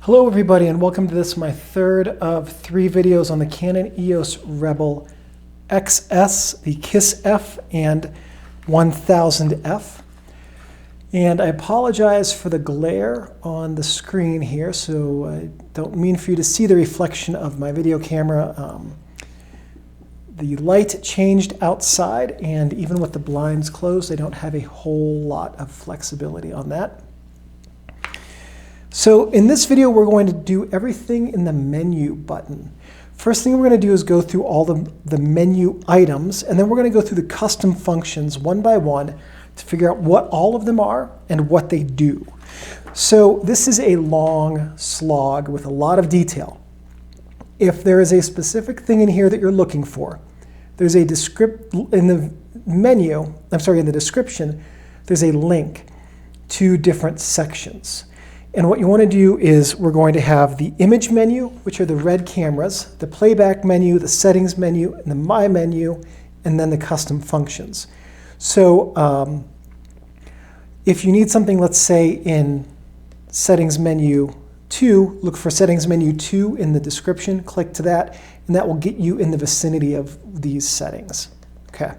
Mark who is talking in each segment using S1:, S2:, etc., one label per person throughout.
S1: Hello everybody, and welcome to this, my third of 3 videos on the Canon EOS Rebel XS, the KISS F and 1000F. And I apologize for the glare on the screen here, so I don't mean for you to see the reflection of my video camera. The light changed outside, and even with the blinds closed, I don't have a whole lot of flexibility on that. So in this video, we're going to do everything in the menu button. First thing we're going to do is go through all the menu items, and then we're going to go through the custom functions one by one to figure out what all of them are and what they do. So this is a long slog with a lot of detail. If there is a specific thing in here that you're looking for, there's a in the description, there's a link to different sections. And what you want to do is we're going to have the image menu, which are the red cameras, the playback menu, the settings menu, and the my menu, and then the custom functions. So if you need something, let's say in settings menu 2, look for settings menu 2 in the description, click to that, and that will get you in the vicinity of these settings. Okay.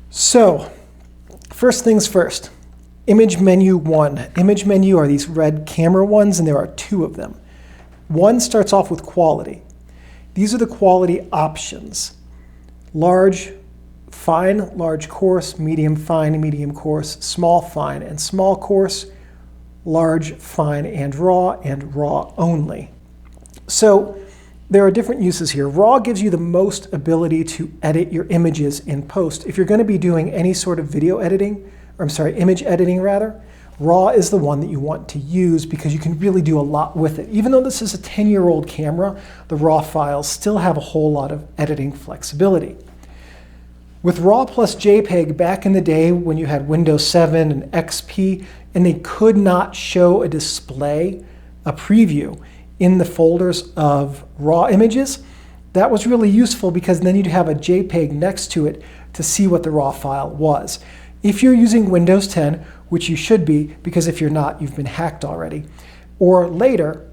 S1: So first things first. Image menu 1. Image menu are these red camera ones, and there are 2 of them. 1 starts off with quality. These are the quality options. Large, fine, large coarse, medium fine, coarse, small fine, and small coarse, large, fine, and raw only. So there are different uses here. Raw gives you the most ability to edit your images in post. If you're going to be doing any sort of video editing, image editing rather, RAW is the one that you want to use because you can really do a lot with it. Even though this is a 10-year-old camera, the RAW files still have a whole lot of editing flexibility. With RAW plus JPEG back in the day when you had Windows 7 and XP, and they could not show a display, a preview, in the folders of RAW images, that was really useful because then you'd have a JPEG next to it to see what the RAW file was. If you're using Windows 10, which you should be, because if you're not, you've been hacked already, or later,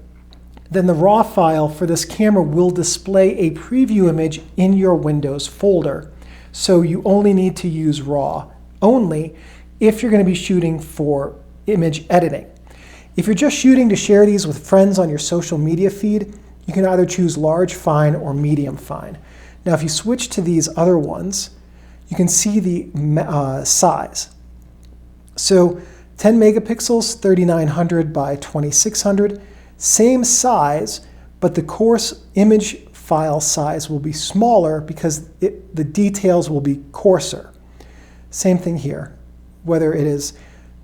S1: then the RAW file for this camera will display a preview image in your Windows folder. So you only need to use RAW only if you're going to be shooting for image editing. If you're just shooting to share these with friends on your social media feed, you can either choose large fine or medium fine. Now if you switch to these other ones, you can see the size. So 10 megapixels, 3900 by 2600, same size, but the coarse image file size will be smaller because the details will be coarser. Same thing here, whether it is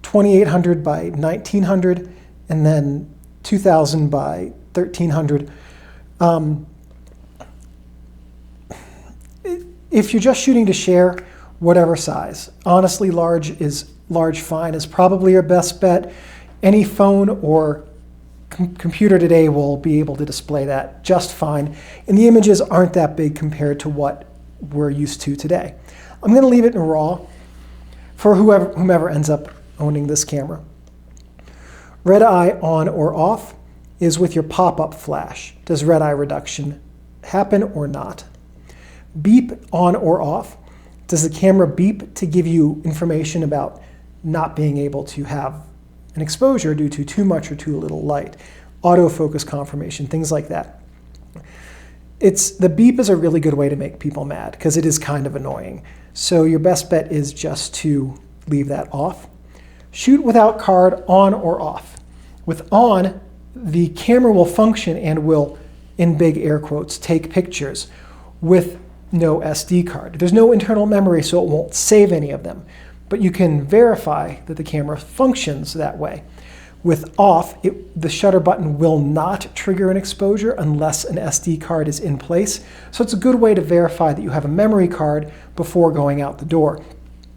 S1: 2800 by 1900 and then 2000 by 1300. If you're just shooting to share, whatever size. Honestly, large fine is probably your best bet. Any phone or computer today will be able to display that just fine. And the images aren't that big compared to what we're used to today. I'm going to leave it in RAW for whomever ends up owning this camera. Red eye on or off is with your pop-up flash. Does red eye reduction happen or not? Beep on or off. Does the camera beep to give you information about not being able to have an exposure due to too much or too little light? Autofocus confirmation, things like that. The beep is a really good way to make people mad because it is kind of annoying. So your best bet is just to leave that off. Shoot without card on or off. With on, the camera will function and will, in big air quotes, take pictures with no SD card. There's no internal memory, so it won't save any of them. But you can verify that the camera functions that way. With off, the shutter button will not trigger an exposure unless an SD card is in place. So it's a good way to verify that you have a memory card before going out the door.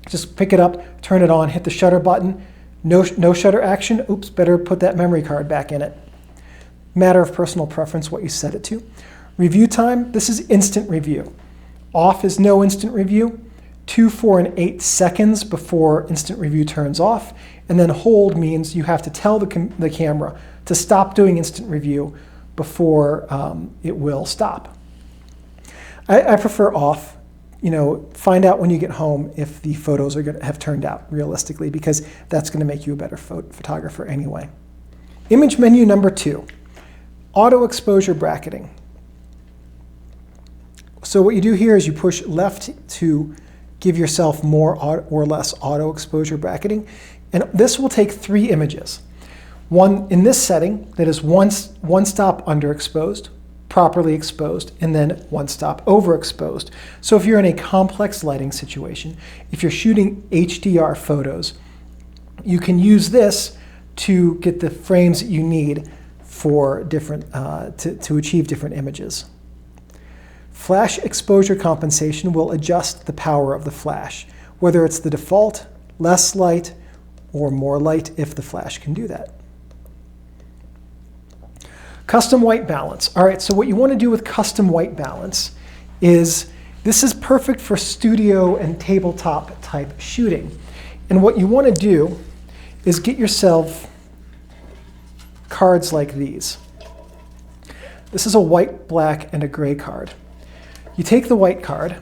S1: Just pick it up, turn it on, hit the shutter button. No shutter action. Oops, better put that memory card back in it. Matter of personal preference what you set it to. Review time, this is instant review. Off is no instant review. 2, 4, and 8 seconds before instant review turns off. And then hold means you have to tell the camera to stop doing instant review before it will stop. I prefer off. You know, find out when you get home if the photos are going to have turned out realistically, because that's going to make you a better photographer anyway. Image menu number 2, auto exposure bracketing. So what you do here is you push left to give yourself more or less auto exposure bracketing, and this will take 3 images. One in this setting that is one stop underexposed, properly exposed, and then 1 stop overexposed. So if you're in a complex lighting situation, if you're shooting HDR photos, you can use this to get the frames that you need for different to achieve different images. Flash exposure compensation will adjust the power of the flash, whether it's the default, less light, or more light if the flash can do that. Custom white balance. All right, so what you want to do with custom white balance is, this is perfect for studio and tabletop type shooting. And what you want to do is get yourself cards like these. This is a white, black, and a gray card. You take the white card,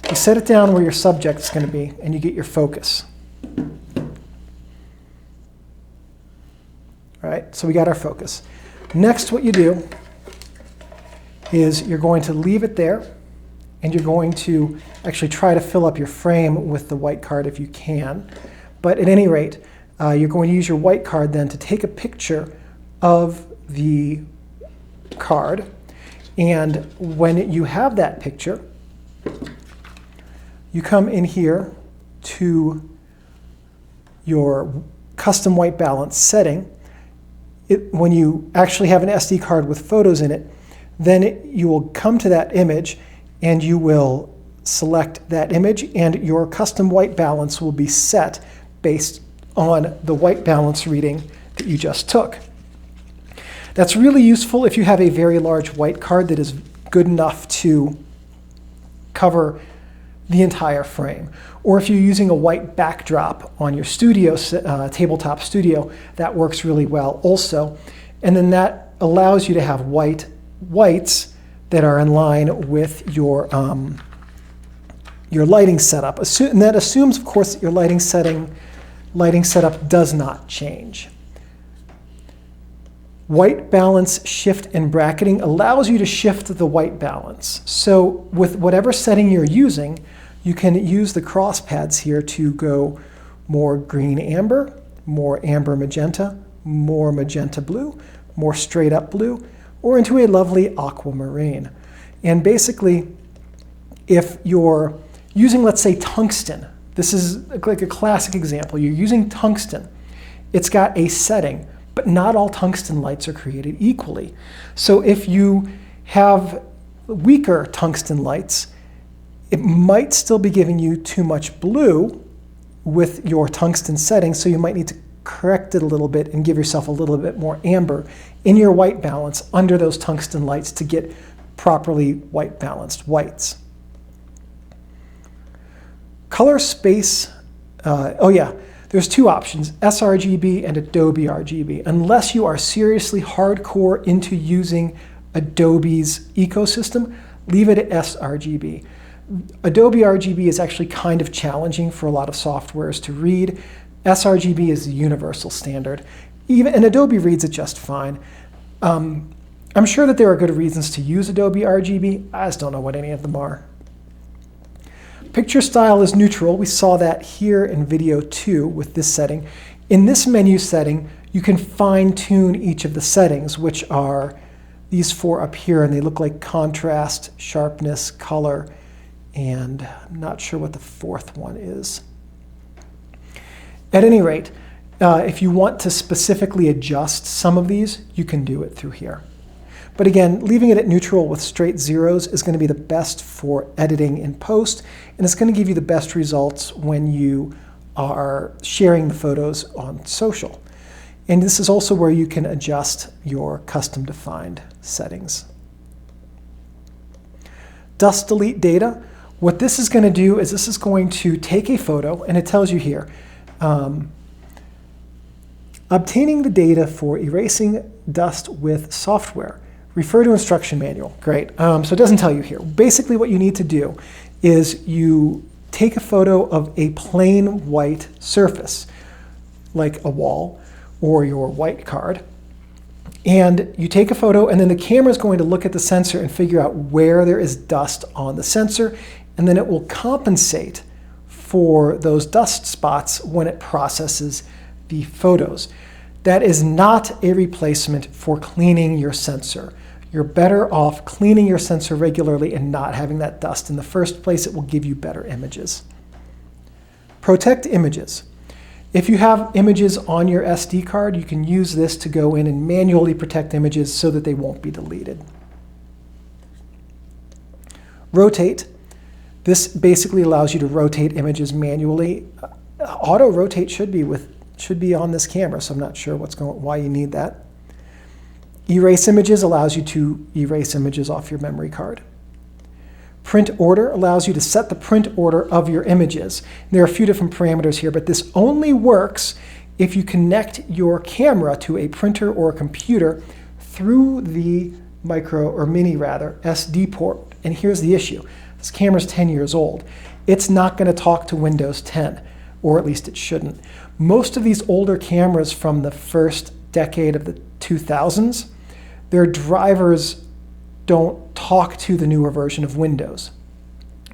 S1: you set it down where your subject's going to be, and you get your focus. All right, so we got our focus. Next, what you do is you're going to leave it there, and you're going to actually try to fill up your frame with the white card if you can. But at any rate, you're going to use your white card then to take a picture of the card. And when you have that picture, you come in here to your custom white balance setting. When you actually have an SD card with photos in it, then you will come to that image and you will select that image, and your custom white balance will be set based on the white balance reading that you just took. That's really useful if you have a very large white card that is good enough to cover the entire frame. Or if you're using a white backdrop on your studio, tabletop studio, that works really well also. And then that allows you to have whites that are in line with your lighting setup. And that assumes, of course, that your lighting setup does not change. White balance shift and bracketing allows you to shift the white balance. So with whatever setting you're using, you can use the cross pads here to go more green amber, more amber magenta, more magenta blue, more straight up blue, or into a lovely aquamarine. And basically, if you're using, let's say, tungsten, this is like a classic example. You're using tungsten. It's got a setting, but not all tungsten lights are created equally. So if you have weaker tungsten lights, it might still be giving you too much blue with your tungsten setting, so you might need to correct it a little bit and give yourself a little bit more amber in your white balance under those tungsten lights to get properly white balanced whites. Color space, there's 2 options, sRGB and Adobe RGB. Unless you are seriously hardcore into using Adobe's ecosystem, leave it at sRGB. Adobe RGB is actually kind of challenging for a lot of softwares to read. sRGB is the universal standard. And Adobe reads it just fine. I'm sure that there are good reasons to use Adobe RGB. I just don't know what any of them are. Picture style is neutral. We saw that here in video 2 with this setting. In this menu setting, you can fine-tune each of the settings, which are these 4 up here, and they look like contrast, sharpness, color, and I'm not sure what the 4th one is. At any rate, if you want to specifically adjust some of these, you can do it through here. But again, leaving it at neutral with straight zeros is going to be the best for editing in post, and it's going to give you the best results when you are sharing the photos on social. And this is also where you can adjust your custom defined settings. Dust delete data. What this is going to do is this is going to take a photo, and it tells you here, Obtaining the data for erasing dust with software. Refer to instruction manual. Great. So it doesn't tell you here. Basically what you need to do is you take a photo of a plain white surface, like a wall or your white card, and you take a photo, and then the camera is going to look at the sensor and figure out where there is dust on the sensor, and then it will compensate for those dust spots when it processes the photos. That is not a replacement for cleaning your sensor. You're better off cleaning your sensor regularly and not having that dust in the first place. It will give you better images. Protect images. If you have images on your SD card, you can use this to go in and manually protect images so that they won't be deleted. Rotate. This basically allows you to rotate images manually. Auto rotate should be on this camera, so I'm not sure why you need that. Erase images allows you to erase images off your memory card. Print order allows you to set the print order of your images. There are a few different parameters here, but this only works if you connect your camera to a printer or a computer through the mini SD port. And here's the issue. This camera's 10 years old. It's not going to talk to Windows 10, or at least it shouldn't. Most of these older cameras from the first decade of the 2000s, their drivers don't talk to the newer version of Windows.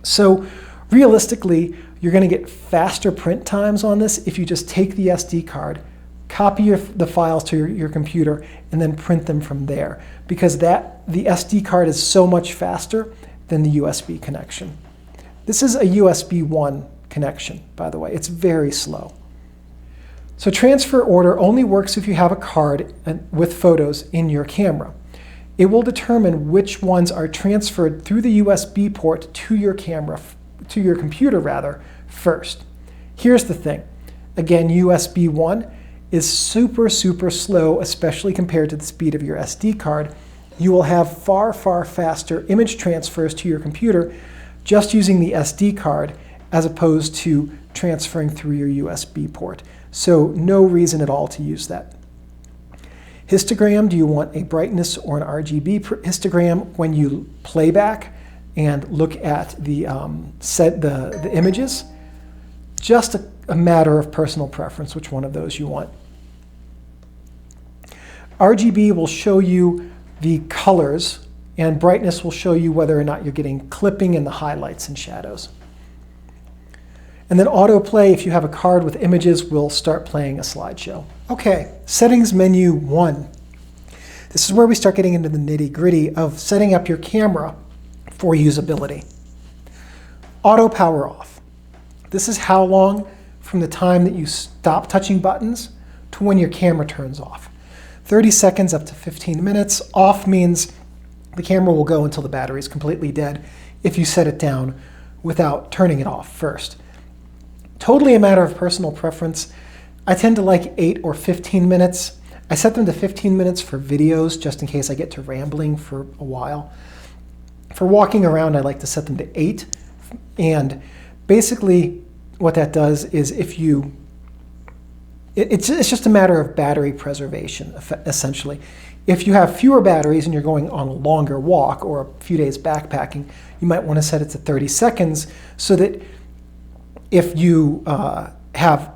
S1: So realistically, you're going to get faster print times on this if you just take the SD card, copy the files to your computer, and then print them from there, because the SD card is so much faster than the USB connection. This is a USB 1 connection, by the way. It's very slow. So transfer order only works if you have a card with photos in your camera. It will determine which ones are transferred through the USB port to your computer first. Here's the thing. Again, USB 1 is super slow, especially compared to the speed of your SD card. You will have far faster image transfers to your computer just using the SD card as opposed to transferring through your USB port. So no reason at all to use that. Histogram, do you want a brightness or an RGB histogram when you playback and look at the images? Just a matter of personal preference, which one of those you want. RGB will show you the colors, and brightness will show you whether or not you're getting clipping in the highlights and shadows. And then autoplay, if you have a card with images, will start playing a slideshow. Okay, settings menu 1. This is where we start getting into the nitty-gritty of setting up your camera for usability. Auto power off. This is how long from the time that you stop touching buttons to when your camera turns off. 30 seconds up to 15 minutes. Off means the camera will go until the battery is completely dead if you set it down without turning it off first. Totally a matter of personal preference. I tend to like 8 or 15 minutes. I set them to 15 minutes for videos just in case I get to rambling for a while. For walking around, I like to set them to 8. And basically what that does is it's just a matter of battery preservation, essentially. If you have fewer batteries and you're going on a longer walk or a few days backpacking, you might want to set it to 30 seconds so that if you have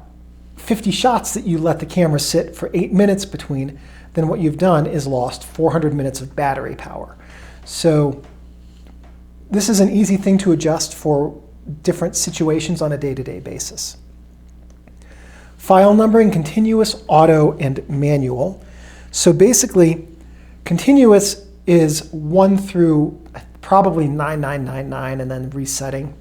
S1: 50 shots that you let the camera sit for 8 minutes between, then what you've done is lost 400 minutes of battery power. So this is an easy thing to adjust for different situations on a day-to-day basis. File numbering, continuous, auto, and manual. So basically, continuous is 1 through probably 9999 and then resetting.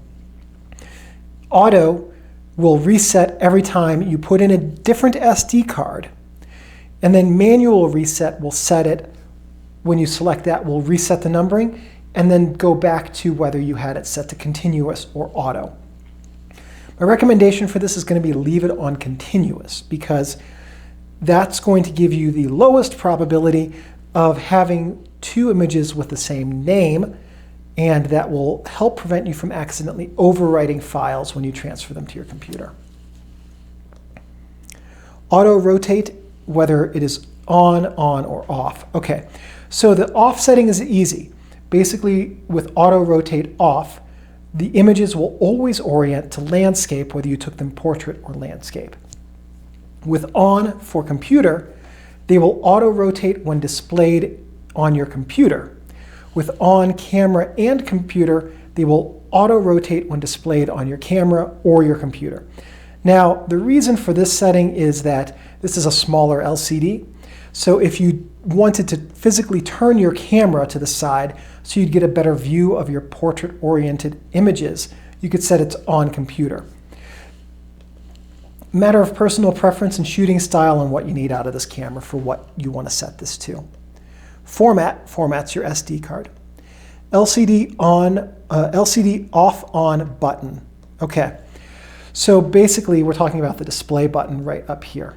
S1: Auto will reset every time you put in a different SD card, and then manual reset will set it when you select that, will reset the numbering and then go back to whether you had it set to continuous or auto. My recommendation for this is going to be leave it on continuous, because that's going to give you the lowest probability of having 2 images with the same name, and that will help prevent you from accidentally overwriting files when you transfer them to your computer. Auto rotate whether it is on, or off. Okay, so the off setting is easy. Basically, with auto rotate off, the images will always orient to landscape, whether you took them portrait or landscape. With on for computer, they will auto rotate when displayed on your computer. With on camera and computer, they will auto rotate when displayed on your camera or your computer. Now, the reason for this setting is that this is a smaller LCD. So if you wanted to physically turn your camera to the side so you'd get a better view of your portrait-oriented images, you could set it to on computer. Matter of personal preference and shooting style and what you need out of this camera for what you want to set this to. Formats your SD card. LCD off on button. Okay, so basically we're talking about the display button right up here.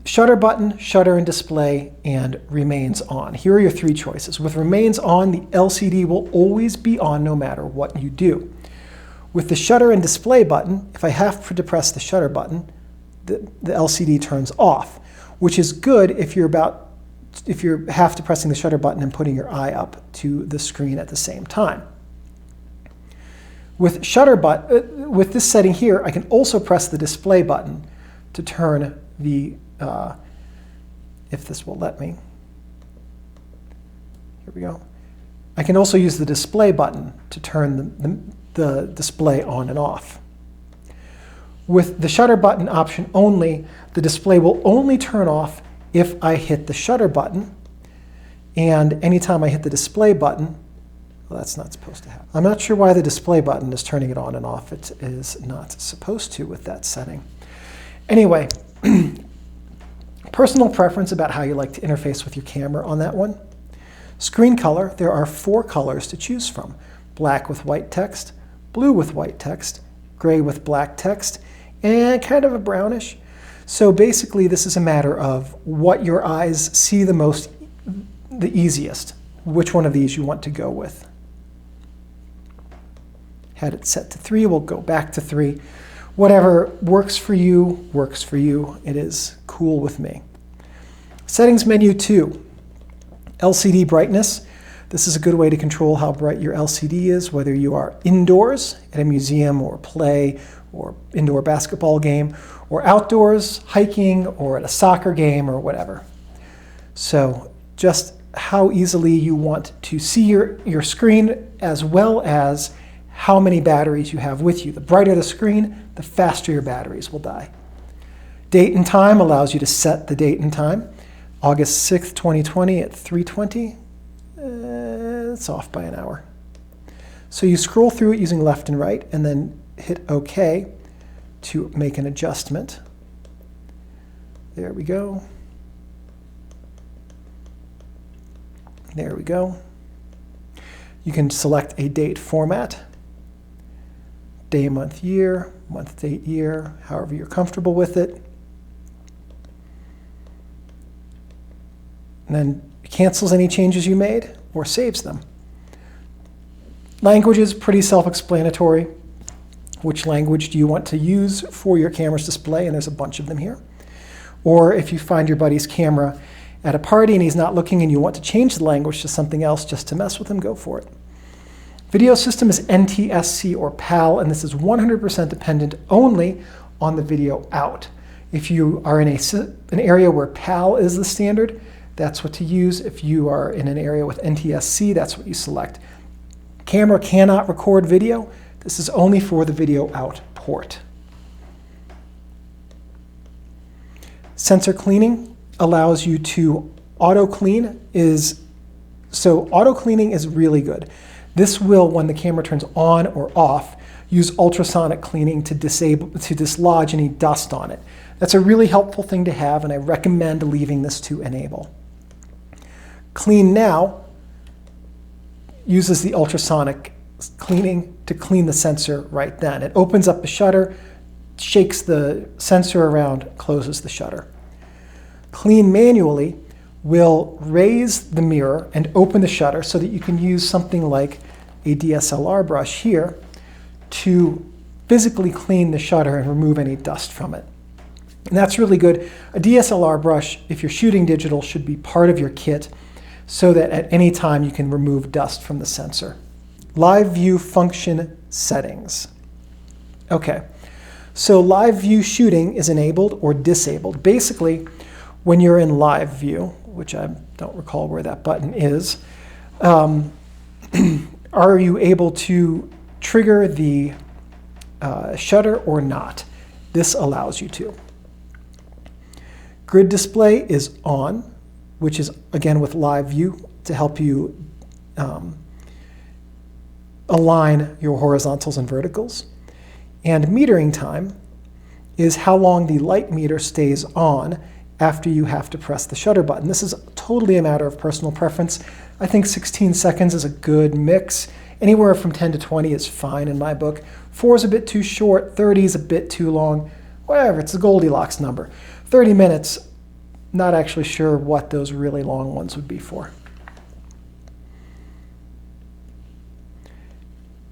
S1: Shutter button, shutter and display, and remains on. Here are your three choices. With remains on, the LCD will always be on no matter what you do. With the shutter and display button, if I have to press the shutter button, the LCD turns off, which is good if you're half to pressing the shutter button and putting your eye up to the screen at the same time. With with this setting here, I can also press the display button to turn the, if this will let me. Here we go. I can also use the display button to turn the display on and off. With the shutter button option only, the display will only turn off if I hit the shutter button, and anytime I hit the display button, well, that's not supposed to happen. I'm not sure why the display button is turning it on and off. It is not supposed to with that setting. Anyway, personal preference about how you like to interface with your camera on that one. Screen color, there are 4 colors to choose from. Black with white text, blue with white text, gray with black text, and kind of a brownish. So basically this is a matter of what your eyes see the easiest, which one of these you want to go with. Had it set to 3, we'll go back to 3. Whatever works for you, works for you. It is cool with me. Settings menu 2, LCD brightness. This is a good way to control how bright your LCD is, whether you are indoors at a museum or play or indoor basketball game, or outdoors hiking or at a soccer game or whatever. So just how easily you want to see your screen, as well as how many batteries you have with you. The brighter the screen, the faster your batteries will die. Date and time allows you to set the date and time. August 6th, 2020 at 3:20. It's off by an hour. So you scroll through it using left and right, and then hit OK to make an adjustment. There we go. There we go. You can select a date format. Day, month, year, month, date, year, however you're comfortable with it. And then it cancels any changes you made or saves them. Language is pretty self-explanatory. Which language do you want to use for your camera's display? And there's a bunch of them here. Or if you find your buddy's camera at a party and he's not looking and you want to change the language to something else just to mess with him, go for it. Video system is NTSC or PAL, and this is 100% dependent only on the video out. If you are in an area where PAL is the standard, that's what to use. If you are in an area with NTSC, that's what you select. Camera cannot record video. This is only for the video out port. Sensor cleaning allows you to auto clean. So auto cleaning is really good. This will, when the camera turns on or off, use ultrasonic cleaning to dislodge any dust on it. That's a really helpful thing to have, and I recommend leaving this to enable. Clean Now uses the ultrasonic cleaning to clean the sensor right then. It opens up the shutter, shakes the sensor around, closes the shutter. Clean Manually will raise the mirror and open the shutter so that you can use something like a DSLR brush here to physically clean the shutter and remove any dust from it. And that's really good. A DSLR brush, if you're shooting digital, should be part of your kit so that at any time you can remove dust from the sensor. Live view function settings. Okay, so live view shooting is enabled or disabled. Basically, when you're in live view, which I don't recall where that button is, are you able to trigger the shutter or not? This allows you to. Grid display is on, which is again with live view to help you align your horizontals and verticals. And metering time is how long the light meter stays on after you have to press the shutter button. This is totally a matter of personal preference. I think 16 seconds is a good mix. Anywhere from 10 to 20 is fine in my book. 4 is a bit too short, 30 is a bit too long. Whatever, it's a Goldilocks number. 30 minutes, not actually sure what those really long ones would be for.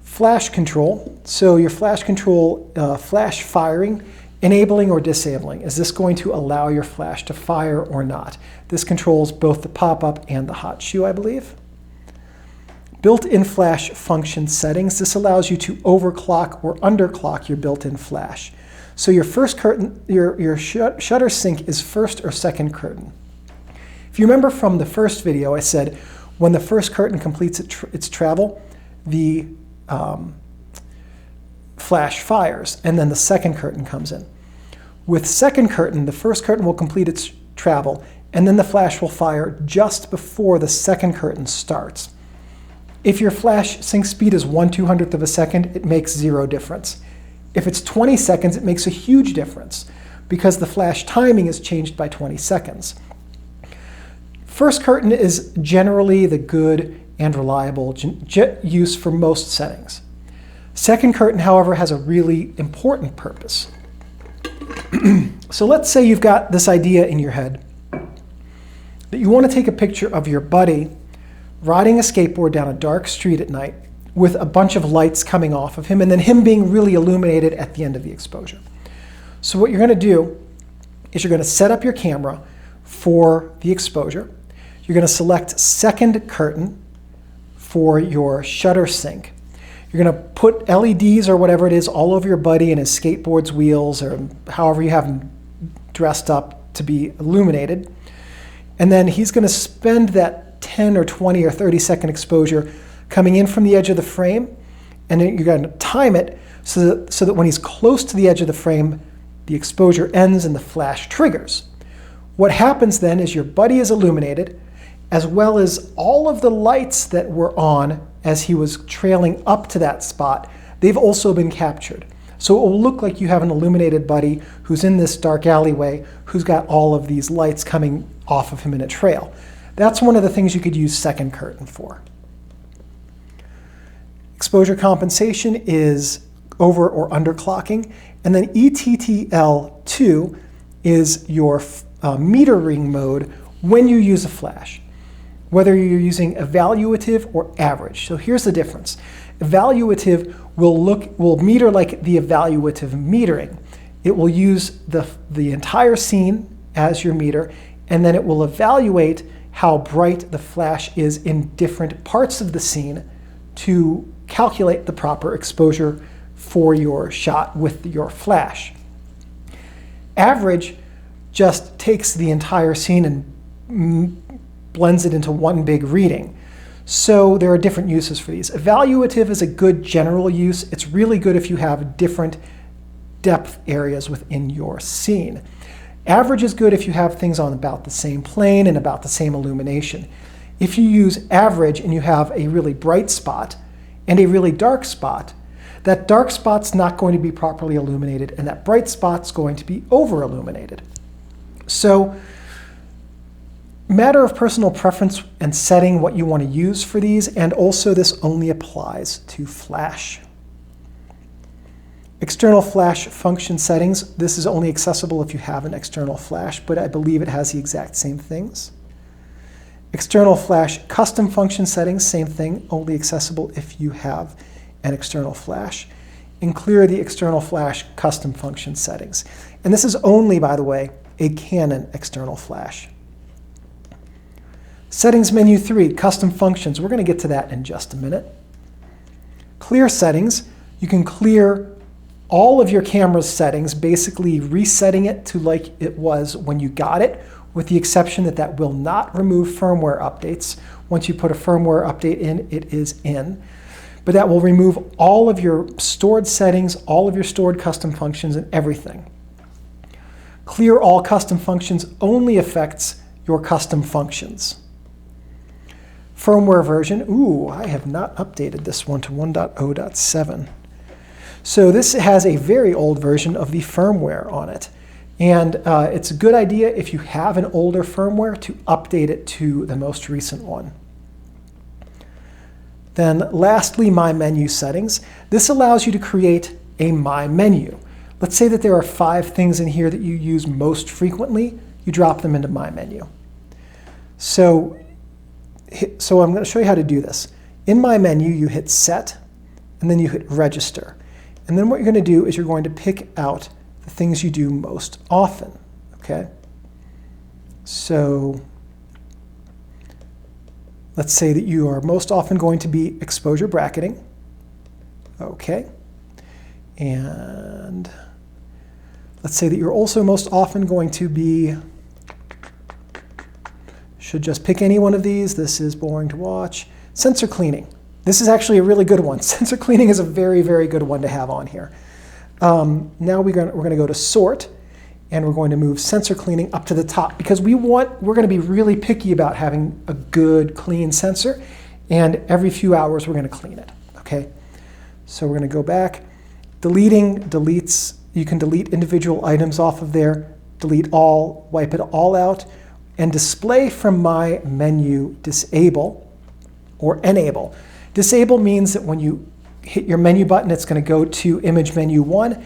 S1: Flash control. So your flash control, flash firing, enabling or disabling. Is this going to allow your flash to fire or not? This controls both the pop-up and the hot shoe, I believe. Built-in flash function settings. This allows you to overclock or underclock your built-in flash. So your first curtain, your shutter sync is first or second curtain. If you remember from the first video, I said when the first curtain completes its travel, the flash fires, and then the second curtain comes in. With second curtain, the first curtain will complete its travel, and then the flash will fire just before the second curtain starts. If your flash sync speed is 1/200th of a second, it makes 0 difference. If it's 20 seconds, it makes a huge difference because the flash timing is changed by 20 seconds. First curtain is generally the good and reliable use for most settings. Second curtain, however, has a really important purpose. So let's say you've got this idea in your head that you want to take a picture of your buddy riding a skateboard down a dark street at night with a bunch of lights coming off of him and then him being really illuminated at the end of the exposure. So what you're going to do is you're going to set up your camera for the exposure. You're going to select second curtain for your shutter sync. You're going to put LEDs or whatever it is all over your buddy and his skateboard's wheels or however you have him dressed up to be illuminated. And then he's going to spend that 10 or 20 or 30 second exposure coming in from the edge of the frame, and then you're going to time it so that when he's close to the edge of the frame, the exposure ends and the flash triggers. What happens then is your buddy is illuminated, as well as all of the lights that were on as he was trailing up to that spot, they've also been captured. So it will look like you have an illuminated buddy who's in this dark alleyway who's got all of these lights coming off of him in a trail. That's one of the things you could use second curtain for. Exposure compensation is over or underclocking, and then ETTL2 is your metering mode when you use a flash, whether you're using evaluative or average. So here's the difference. Evaluative will meter like the evaluative metering. It will use the entire scene as your meter, and then it will evaluate how bright the flash is in different parts of the scene to calculate the proper exposure for your shot with your flash. Average just takes the entire scene and blends it into one big reading. So there are different uses for these. Evaluative is a good general use. It's really good if you have different depth areas within your scene. Average is good if you have things on about the same plane and about the same illumination. If you use average and you have a really bright spot and a really dark spot, that dark spot's not going to be properly illuminated and that bright spot's going to be over illuminated. So, matter of personal preference and setting what you want to use for these, and also this only applies to flash. External flash function settings. This is only accessible if you have an external flash, but I believe it has the exact same things. External flash custom function settings, same thing, only accessible if you have an external flash. and clear the external flash custom function settings. And this is only, by the way, a Canon external flash. Settings menu 3, custom functions. We're going to get to that in just a minute. Clear settings. You can clear all of your camera's settings, basically resetting it to like it was when you got it, with the exception that that will not remove firmware updates. Once you put a firmware update in, it is in. But that will remove all of your stored settings, all of your stored custom functions, and everything. Clear all custom functions only affects your custom functions. Firmware version, ooh, I have not updated this one to 1.0.7. So this has a very old version of the firmware on it. And it's a good idea if you have an older firmware to update it to the most recent one. Then lastly, My Menu settings. This allows you to create a My Menu. Let's say that there are 5 things in here that you use most frequently. You drop them into My Menu. So I'm going to show you how to do this. In My Menu, you hit Set, and then you hit Register. And then what you're going to do is you're going to pick out the things you do most often. Okay? So let's say that you are most often going to be exposure bracketing. Okay. And let's say that you're also most often going to be, should just pick any one of these. This is boring to watch. Sensor cleaning. This is actually a really good one. Sensor cleaning is a very, very good one to have on here. Now we're going to go to Sort, and we're going to move sensor cleaning up to the top because we're going to be really picky about having a good, clean sensor, and every few hours we're going to clean it. Okay, so we're going to go back. Deleting deletes. You can delete individual items off of there. Delete all. Wipe it all out. And display from My Menu disable or enable. Disable means that when you hit your menu button, it's going to go to image menu 1.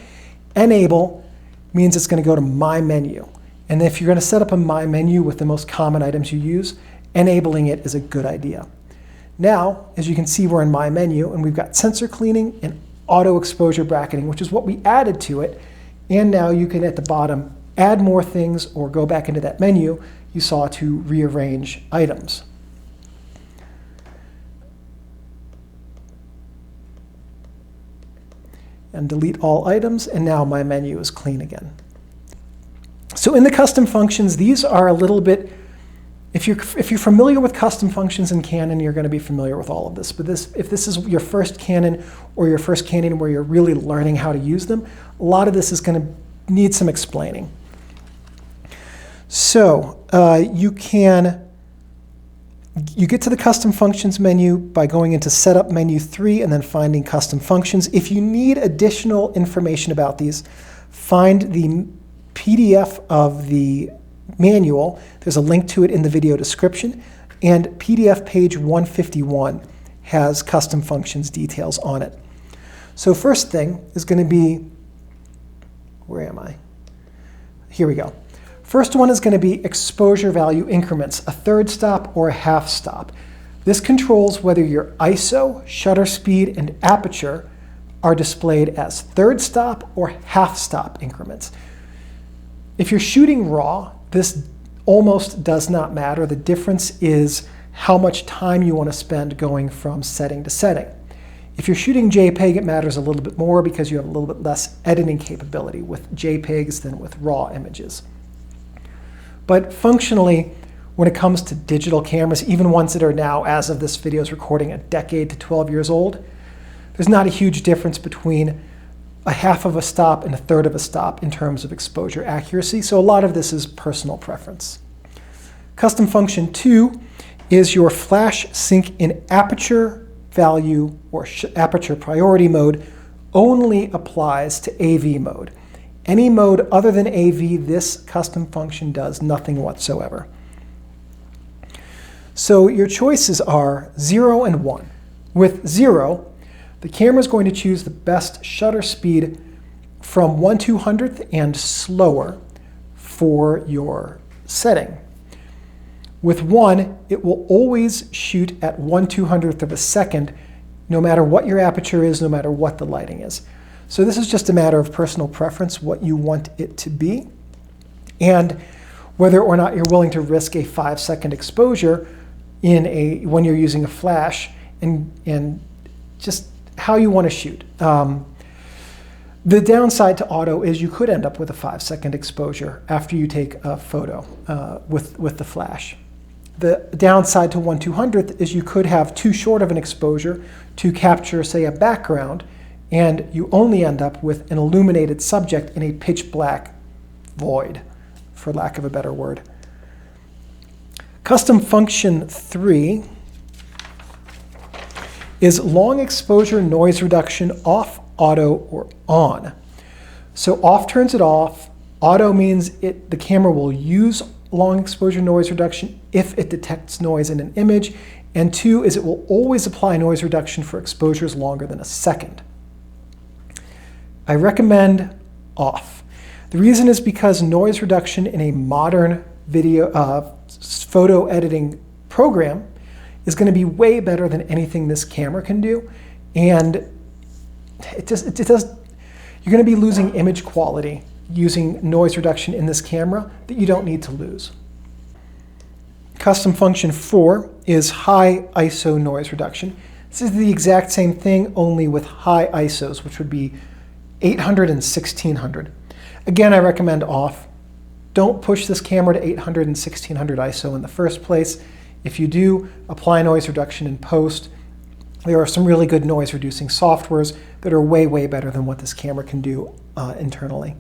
S1: Enable means it's going to go to My Menu. And if you're going to set up a My Menu with the most common items you use, enabling it is a good idea. Now, as you can see, we're in My Menu, and we've got sensor cleaning and auto exposure bracketing, which is what we added to it. And now you can, at the bottom, add more things or go back into that menu you saw to rearrange items. And delete all items, and now My Menu is clean again. So in the custom functions, these are a little bit, if you're familiar with custom functions in Canon, you're going to be familiar with all of this. But if this is your first Canon or your first Canon where you're really learning how to use them, a lot of this is going to need some explaining. So you get to the custom functions menu by going into setup menu 3 and then finding custom functions. If you need additional information about these, find the PDF of the manual. There's a link to it in the video description. And PDF page 151 has custom functions details on it. So first thing is going to be, where am I? Here we go. First one is going to be exposure value increments, a third stop or a half stop. This controls whether your ISO, shutter speed, and aperture are displayed as third stop or half stop increments. If you're shooting RAW, this almost does not matter. The difference is how much time you want to spend going from setting to setting. If you're shooting JPEG, it matters a little bit more because you have a little bit less editing capability with JPEGs than with RAW images. But functionally, when it comes to digital cameras, even ones that are now, as of this video's recording, a decade to 12 years old, there's not a huge difference between a half of a stop and a third of a stop in terms of exposure accuracy. So a lot of this is personal preference. Custom function 2 is your flash sync in aperture value or aperture priority mode only applies to AV mode. Any mode other than AV, this custom function does nothing whatsoever. So your choices are 0 and 1. With 0, the camera is going to choose the best shutter speed from 1/200th and slower for your setting. With 1, it will always shoot at 1/200th of a second, no matter what your aperture is, no matter what the lighting is. So this is just a matter of personal preference, what you want it to be, and whether or not you're willing to risk a 5-second exposure when you're using a flash, and just how you want to shoot. The downside to auto is you could end up with a 5-second exposure after you take a photo with the flash. The downside to 1/200th is you could have too short of an exposure to capture, say, a background, and you only end up with an illuminated subject in a pitch black void, for lack of a better word. Custom function 3 is long exposure noise reduction off, auto, or on. So off turns it off. Auto means the camera will use long exposure noise reduction if it detects noise in an image. And 2 is it will always apply noise reduction for exposures longer than a second. I recommend off. The reason is because noise reduction in a modern photo editing program is going to be way better than anything this camera can do, and it does. You're going to be losing image quality using noise reduction in this camera that you don't need to lose. Custom function 4 is high ISO noise reduction. This is the exact same thing, only with high ISOs, which would be 800 and 1600. Again, I recommend off. Don't push this camera to 800 and 1600 ISO in the first place. If you do, apply noise reduction in post. There are some really good noise reducing softwares that are way, way better than what this camera can do internally.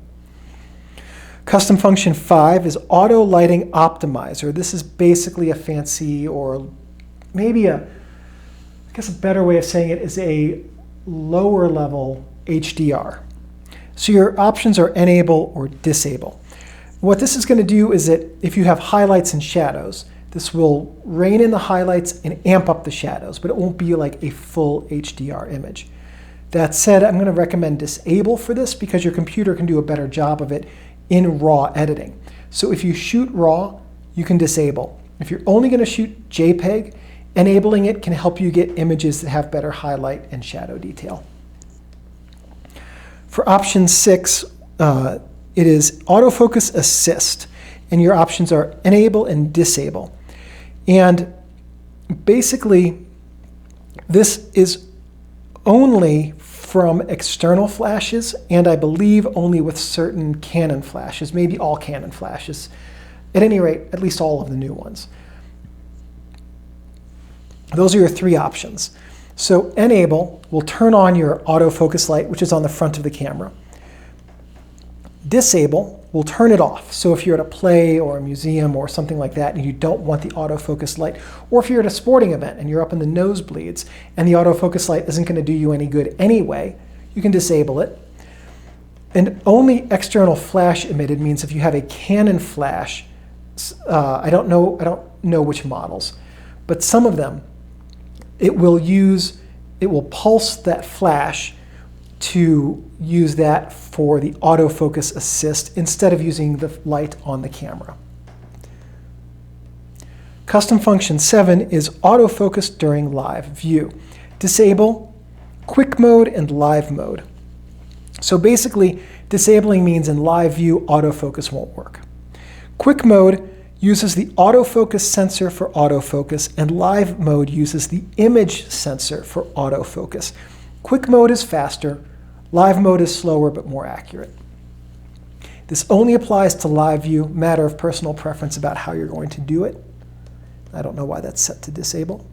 S1: Custom function 5 is auto lighting optimizer. This is basically a fancy, or maybe I guess a better way of saying it is a lower level HDR. So your options are enable or disable. What this is going to do is that if you have highlights and shadows, this will rein in the highlights and amp up the shadows, but it won't be like a full HDR image. That said, I'm going to recommend disable for this because your computer can do a better job of it in raw editing. So if you shoot raw, you can disable. If you're only going to shoot JPEG, enabling it can help you get images that have better highlight and shadow detail. For option 6, it is autofocus assist, and your options are enable and disable. And basically, this is only from external flashes, and I believe only with certain Canon flashes, maybe all Canon flashes. At any rate, at least all of the new ones. Those are your 3 options. So enable will turn on your autofocus light, which is on the front of the camera. Disable will turn it off. So if you're at a play or a museum or something like that and you don't want the autofocus light, or if you're at a sporting event and you're up in the nosebleeds and the autofocus light isn't going to do you any good anyway, you can disable it. And only external flash emitted means if you have a Canon flash, I don't know which models, but some of them, it will pulse that flash to use that for the autofocus assist instead of using the light on the camera. Custom function 7 is autofocus during live view. Disable quick mode and live mode. So basically, disabling means in live view, autofocus won't work. Quick mode uses the autofocus sensor for autofocus, and live mode uses the image sensor for autofocus. Quick mode is faster, live mode is slower but more accurate. This only applies to live view, matter of personal preference about how you're going to do it. I don't know why that's set to disable.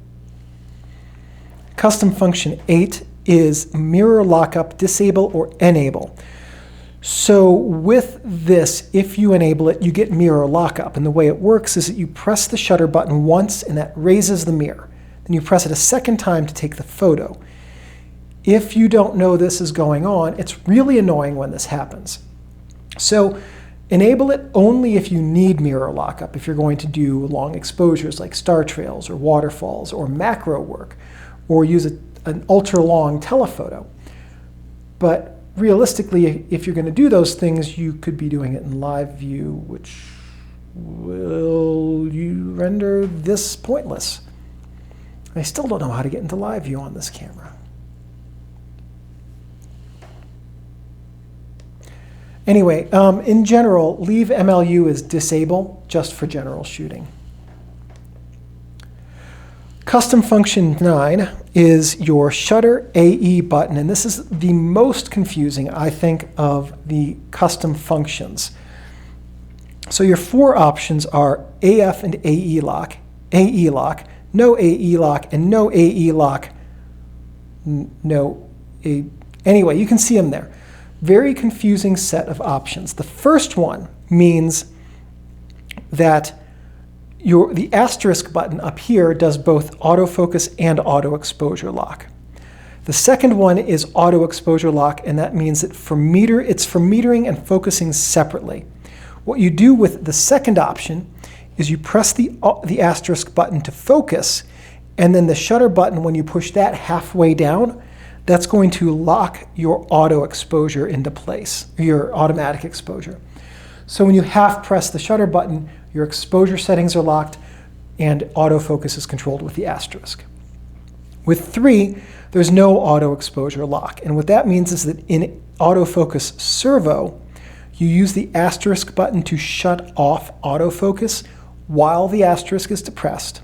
S1: Custom function 8 is mirror lockup, disable or enable. So with this, if you enable it, you get mirror lockup. And the way it works is that you press the shutter button once and that raises the mirror. Then you press it a second time to take the photo. If you don't know this is going on, it's really annoying when this happens. So enable it only if you need mirror lockup, if you're going to do long exposures like star trails or waterfalls or macro work, or use an ultra long telephoto. But realistically, if you're going to do those things, you could be doing it in live view, which will render this pointless. I still don't know how to get into live view on this camera. Anyway, in general, leave MLU as disable just for general shooting. Custom function 9 is your shutter AE button, and this is the most confusing, I think, of the custom functions. So your 4 options are AF and AE lock, no AE lock, and no AE lock, Anyway, you can see them there. Very confusing set of options. The first one means that the asterisk button up here does both autofocus and auto exposure lock. The second one is auto exposure lock, and that means that it's for metering and focusing separately. What you do with the second option is you press the asterisk button to focus, and then the shutter button, when you push that halfway down, that's going to lock your auto exposure into place, your automatic exposure. So when you half press the shutter button, your exposure settings are locked and autofocus is controlled with the asterisk. With 3, there's no auto exposure lock. And what that means is that in autofocus servo, you use the asterisk button to shut off autofocus while the asterisk is depressed.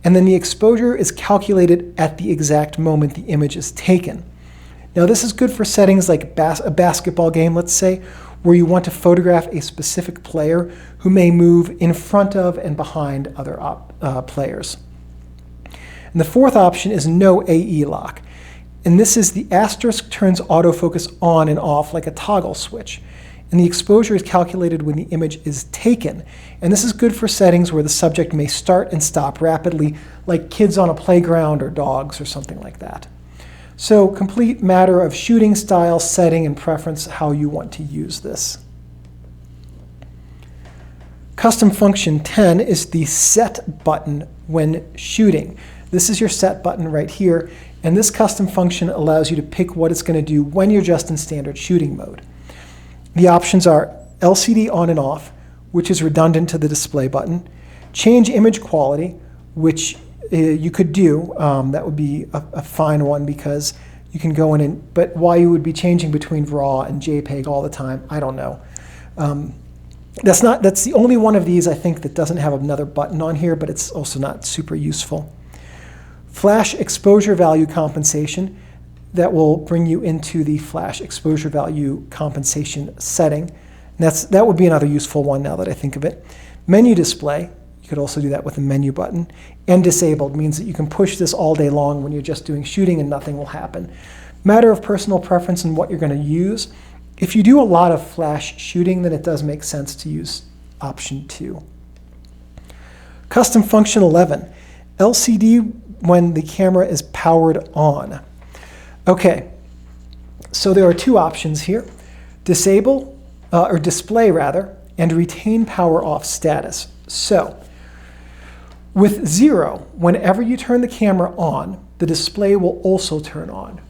S1: And then the exposure is calculated at the exact moment the image is taken. Now this is good for settings like a basketball game, let's say, where you want to photograph a specific player who may move in front of and behind other players. And the 4th option is no AE lock. And this is the asterisk turns autofocus on and off like a toggle switch. And the exposure is calculated when the image is taken. And this is good for settings where the subject may start and stop rapidly, like kids on a playground or dogs or something like that. So complete matter of shooting style, setting, and preference how you want to use this. Custom function 10 is the set button when shooting. This is your set button right here, and this custom function allows you to pick what it's going to do when you're just in standard shooting mode. The options are LCD on and off, which is redundant to the display button, change image quality, which you could do. That would be a fine one because you can go in and, but why you would be changing between RAW and JPEG all the time, I don't know. That's the only one of these I think that doesn't have another button on here, but it's also not super useful. Flash exposure value compensation, that will bring you into the flash exposure value compensation setting. And that would be another useful one now that I think of it. Menu display, you could also do that with the menu button. And disabled means that you can push this all day long when you're just doing shooting and nothing will happen. Matter of personal preference and what you're going to use. If you do a lot of flash shooting, then it does make sense to use option 2. Custom function 11, LCD when the camera is powered on. Okay, so there are 2 options here. Disable, or display rather, and retain power off status. So, with 0, whenever you turn the camera on, the display will also turn on.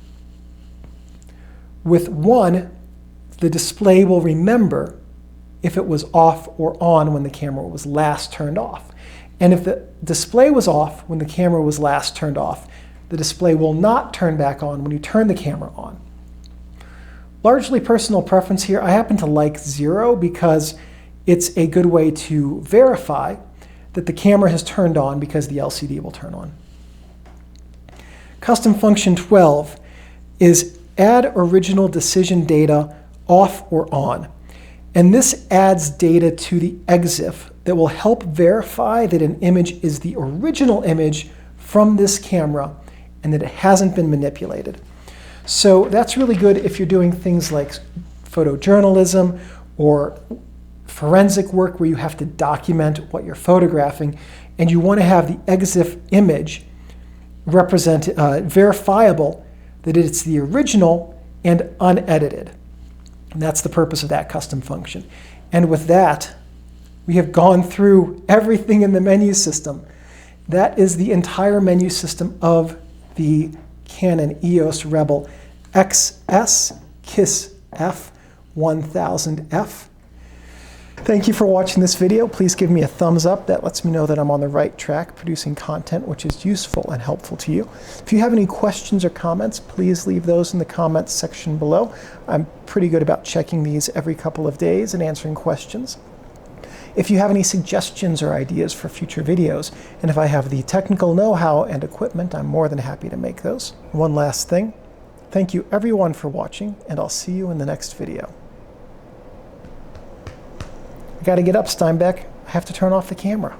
S1: With 1, the display will remember if it was off or on when the camera was last turned off. And if the display was off when the camera was last turned off, the display will not turn back on when you turn the camera on. Largely personal preference here. I happen to like 0 because it's a good way to verify that the camera has turned on because the LCD will turn on. Custom function 12 is add original decision data off or on. And this adds data to the EXIF that will help verify that an image is the original image from this camera and that it hasn't been manipulated. So that's really good if you're doing things like photojournalism or forensic work where you have to document what you're photographing and you want to have the EXIF image verifiable that it's the original and unedited. And that's the purpose of that custom function. And with that, we have gone through everything in the menu system. That is the entire menu system of the Canon EOS Rebel XS KISS F 1000F. Thank you for watching this video. Please give me a thumbs up. That lets me know that I'm on the right track producing content which is useful and helpful to you. If you have any questions or comments, please leave those in the comments section below. I'm pretty good about checking these every couple of days and answering questions. If you have any suggestions or ideas for future videos, and if I have the technical know-how and equipment, I'm more than happy to make those. One last thing. Thank you everyone for watching, and I'll see you in the next video. I gotta get up, Steinbeck. I have to turn off the camera.